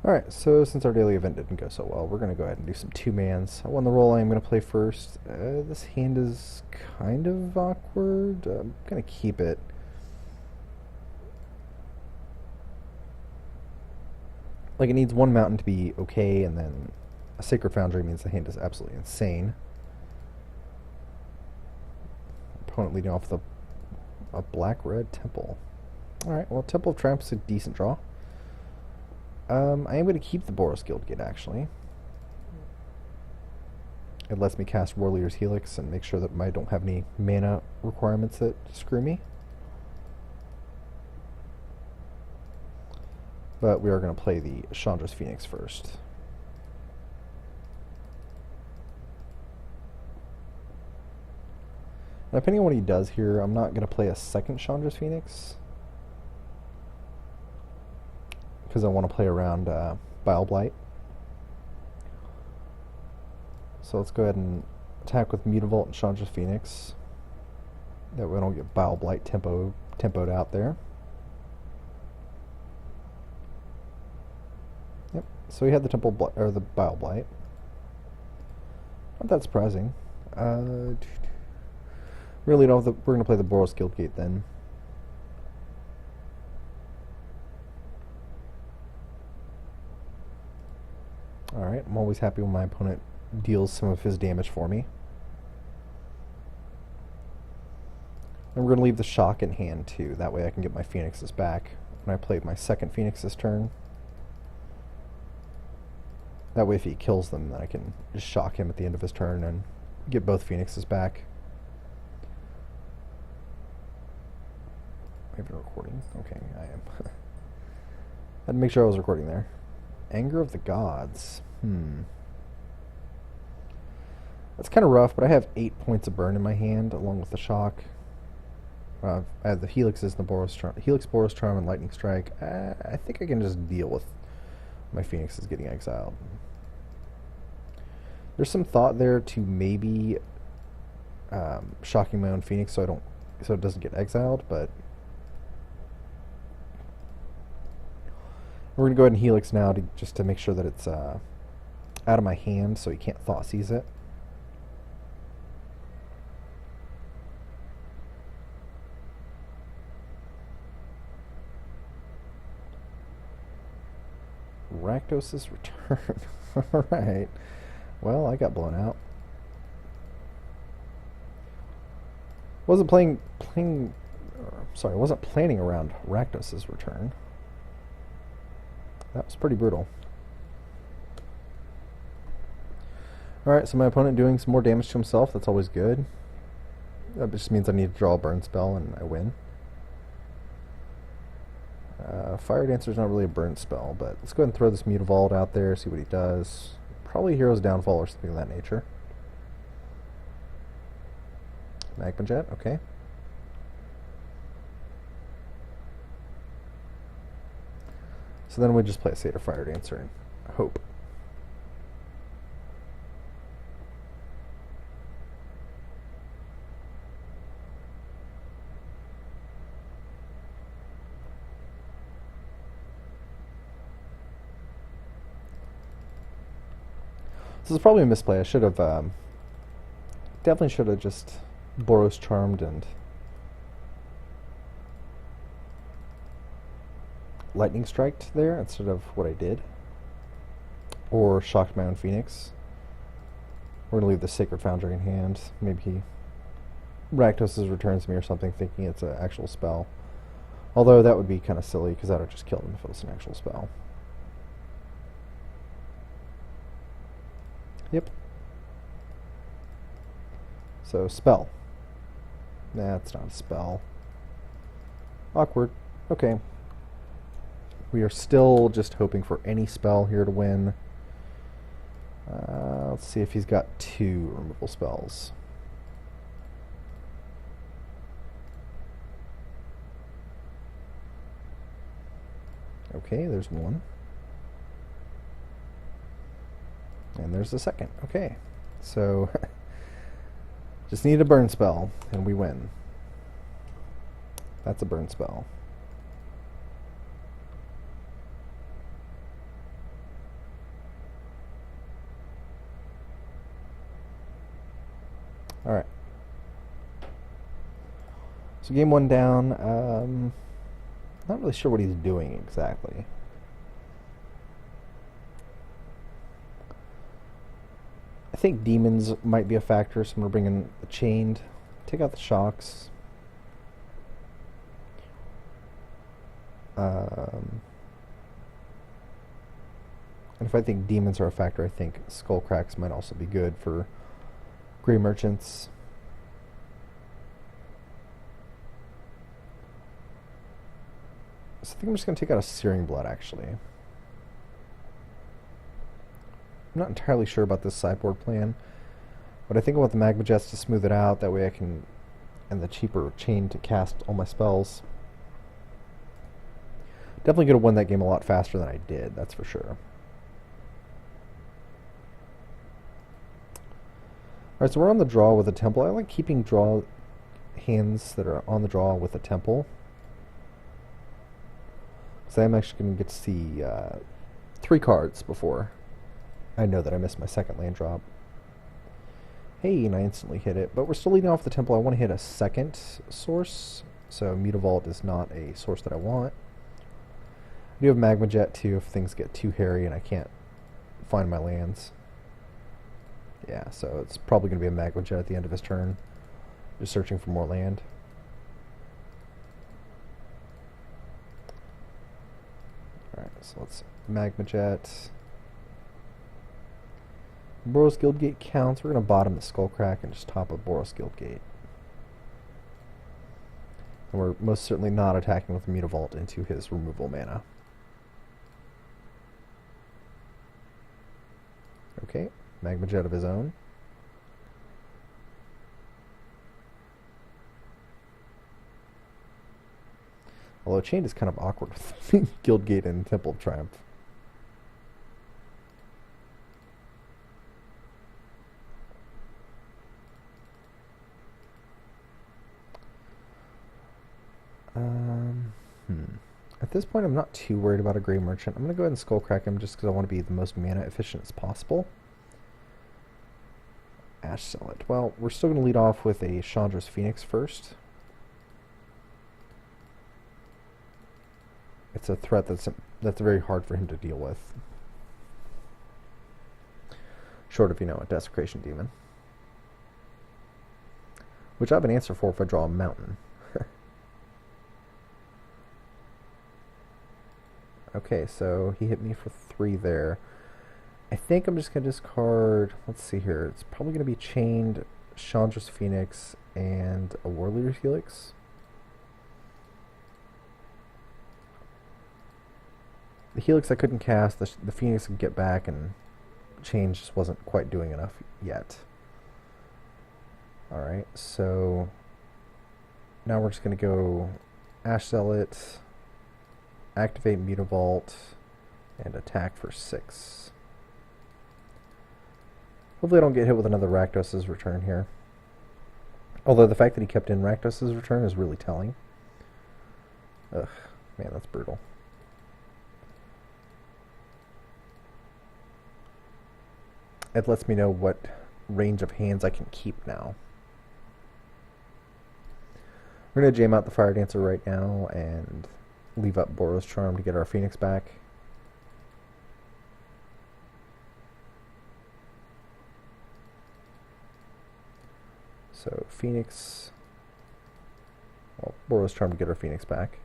Alright, so since our daily event didn't go so well, we're going to go ahead and do some two-mans. I won the roll I am going to play first. This hand is kind of awkward. I'm going to keep it. Like, it needs one mountain to be okay, and then a Sacred Foundry means the hand is absolutely insane. Opponent leading off with a black-red Temple. Alright, well, Temple of Triumph's a decent draw. I am going to keep the Boros Guildgate, actually. It lets me cast Warleader's Helix and make sure that I don't have any mana requirements that screw me. But we are going to play the Chandra's Phoenix first. Now, depending on what he does here, I'm not going to play a second Chandra's Phoenix, because I want to play around Bile Blight. So let's go ahead and attack with Mutavault and Chandra's Phoenix. That way we don't get Bile Blight tempoed out there. Yep. So we had the the Bile Blight. Not that surprising. Really don't. We're going to play the Boros Guildgate then. Alright, I'm always happy when my opponent deals some of his damage for me. And we're going to leave the shock in hand too, that way I can get my Phoenixes back when I play my second Phoenix this turn. That way if he kills them, then I can just shock him at the end of his turn and get both Phoenixes back. Am I recording? Okay, I am. I had to make sure I was recording there. Anger of the Gods. That's kind of rough, but I have 8 points of burn in my hand, along with the shock. I have the Helixes and the Boros Charm. Helix, Boros Charm, and Lightning Strike. I think I can just deal with my Phoenixes getting exiled. There's some thought there to maybe shocking my own Phoenix so it doesn't get exiled, but we're going to go ahead and Helix now just to make sure that it's out of my hand so he can't Thoughtseize it. Rakdos' return. Alright. Well, I got blown out. Wasn't wasn't planning around Rakdos' return. That was pretty brutal. Alright, so my opponent doing some more damage to himself. That's always good. That just means I need to draw a burn spell and I win. Fire Dancer's not really a burn spell, but let's go ahead and throw this Mutavault out there, see what he does. Probably Hero's Downfall or something of that nature. Magma Jet, okay. So then we just play a Seder Fire Dancer and hope. This is probably a misplay. I should have, definitely should have just Boros Charmed and Lightning Striked there instead of what I did. Or shocked my own Phoenix. We're going to leave the Sacred Foundry in hand. Maybe Rakdos returns me or something thinking it's an actual spell. Although that would be kind of silly because that would just kill him if it was an actual spell. Yep. So, spell. Nah, it's not a spell. Awkward. Okay. We are still just hoping for any spell here to win. Let's see if he's got 2 removal spells. Okay, there's 1. And there's the second. Okay. So, just need a burn spell, and we win. That's a burn spell. Alright. So game one down. Not really sure what he's doing exactly. I think demons might be a factor, so I'm going to bring in the chained. Take out the shocks. And if I think demons are a factor, I think skull cracks might also be good for gray merchants. So I think I'm just going to take out a Searing Blood, actually. I'm not entirely sure about this sideboard plan, but I think I want the Magma Jets to smooth it out. That way I can, and the cheaper chain to cast all my spells. Definitely could have won that game a lot faster than I did, that's for sure. Alright, so we're on the draw with a temple. I like keeping draw hands that are on the draw with a temple. So I'm actually going to get to see 3 cards before I know that I missed my second land drop. Hey, and I instantly hit it. But we're still leading off the temple. I want to hit a second source. So Mutavault is not a source that I want. I do have Magma Jet too if things get too hairy and I can't find my lands. Yeah, so it's probably going to be a Magma Jet at the end of his turn. Just searching for more land. Alright, so let's Magma Jet. Boros Guildgate counts. We're going to bottom the Skullcrack and just top a Boros Guildgate. And we're most certainly not attacking with Mutavault into his removal mana. Okay, Magma Jet of his own. Although Chained is kind of awkward with Guildgate and Temple of Triumph. At this point, I'm not too worried about a Grey Merchant. I'm going to go ahead and Skullcrack him just because I want to be the most mana efficient as possible. Ash Zealot. Well, we're still going to lead off with a Chandra's Phoenix first. It's a threat that's very hard for him to deal with. Short of, a Desecration Demon. Which I have an answer for if I draw a Mountain. Okay, so he hit me for 3 there. I think I'm just going to discard, let's see here, it's probably going to be Chained, Chandra's Phoenix, and a Warleader's Helix. The Helix I couldn't cast, the Phoenix could get back, and Chained just wasn't quite doing enough yet. Alright, so now we're just going to go Ash Zealot, activate Mutavault, and attack for 6. Hopefully I don't get hit with another Rakdos' Return here. Although the fact that he kept in Rakdos' Return is really telling. Ugh, man, that's brutal. It lets me know what range of hands I can keep now. We're going to jam out the Fire Dancer right now and leave up Boros Charm to get our Phoenix back. So Phoenix, well, Boros Charm to get our Phoenix back.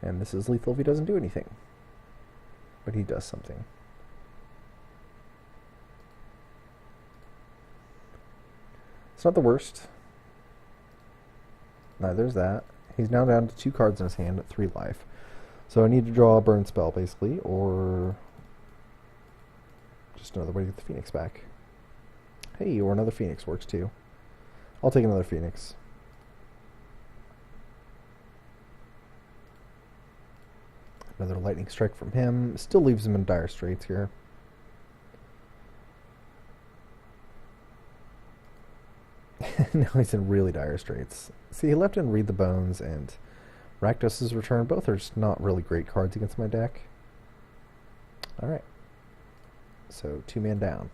And this is lethal if he doesn't do anything. But he does something. It's not the worst. Neither is that. He's now down to 2 cards in his hand at 3 life. So I need to draw a burn spell, basically, or just another way to get the Phoenix back. Hey, or another Phoenix works too. I'll take another Phoenix. Another Lightning Strike from him. Still leaves him in dire straits here. Now he's in really dire straits. See, he left in Read the Bones and Rakdos' Return. Both are just not really great cards against my deck. Alright. So 2 man down.